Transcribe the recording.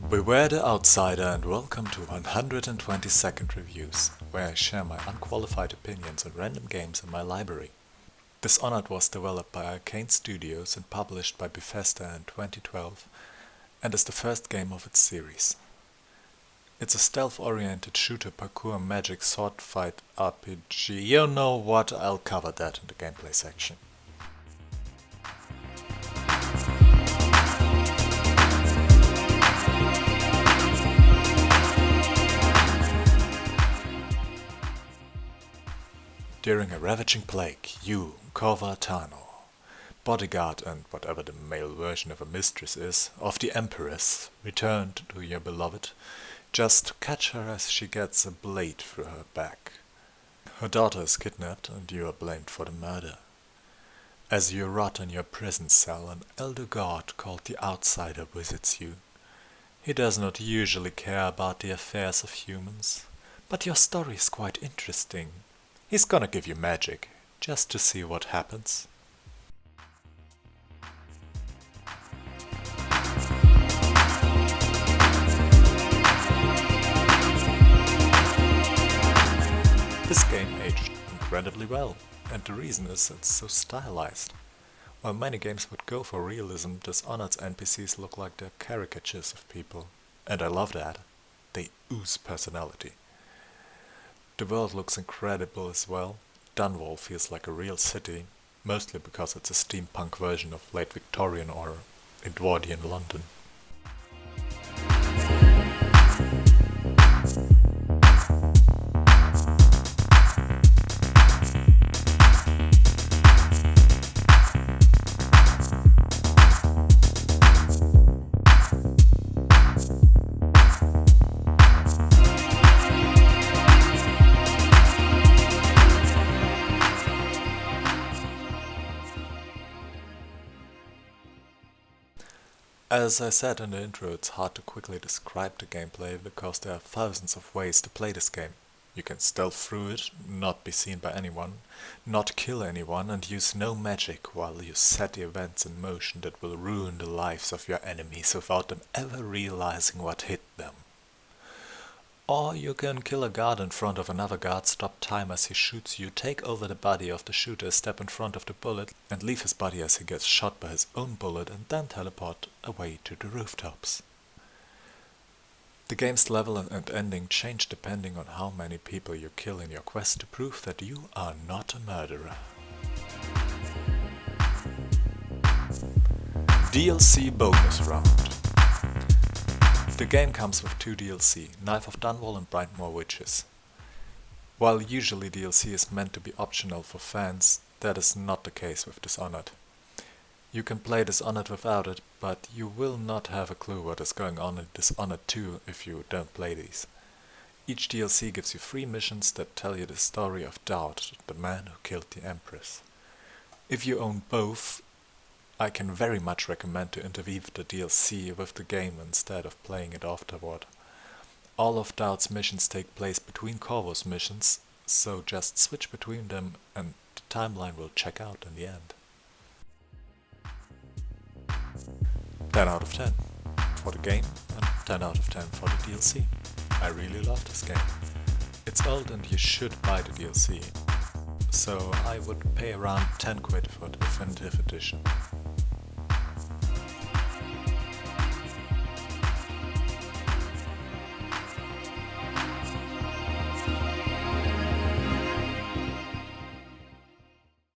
Beware the outsider and welcome to 120-second reviews, where I share my unqualified opinions on random games in my library. Dishonored was developed by Arcane Studios and published by Bethesda in 2012, and is the first game of its series. It's a stealth-oriented shooter parkour magic sword fight RPG. You know what, I'll cover that in the gameplay section. During a ravaging plague, you, Corva Tano, bodyguard and whatever the male version of a mistress is, of the Empress, returned to your beloved, just to catch her as she gets a blade through her back. Her daughter is kidnapped and you are blamed for the murder. As you rot in your prison cell, an elder god called the Outsider visits you. He does not usually care about the affairs of humans, but your story is quite interesting. He's gonna give you magic, just to see what happens. This game aged incredibly well, and the reason is it's so stylized. While many games would go for realism, Dishonored's NPCs look like they're caricatures of people. And I love that. They ooze personality. The world looks incredible as well. Dunwall feels like a real city, mostly because it's a steampunk version of late Victorian or Edwardian London. As I said in the intro, it's hard to quickly describe the gameplay because there are thousands of ways to play this game. You can stealth through it, not be seen by anyone, not kill anyone, and use no magic while you set the events in motion that will ruin the lives of your enemies without them ever realizing what hit them. Or you can kill a guard in front of another guard, stop time as he shoots you, take over the body of the shooter, step in front of the bullet, and leave his body as he gets shot by his own bullet, and then teleport away to the rooftops. The game's level and ending change depending on how many people you kill in your quest to prove that you are not a murderer. DLC bonus round. The game comes with 2 DLC, Knife of Dunwall and Brightmoor Witches. While usually DLC is meant to be optional for fans, that is not the case with Dishonored. You can play Dishonored without it, but you will not have a clue what is going on in Dishonored 2 if you don't play these. Each DLC gives you 3 missions that tell you the story of Doubt, the man who killed the Empress. If you own both, I can very much recommend to interweave the DLC with the game instead of playing it afterward. All of Doubt's missions take place between Corvo's missions, so just switch between them and the timeline will check out in the end. 10 out of 10 for the game and 10 out of 10 for the DLC. I really love this game. It's old and you should buy the DLC, so I would pay around 10 quid for the definitive edition.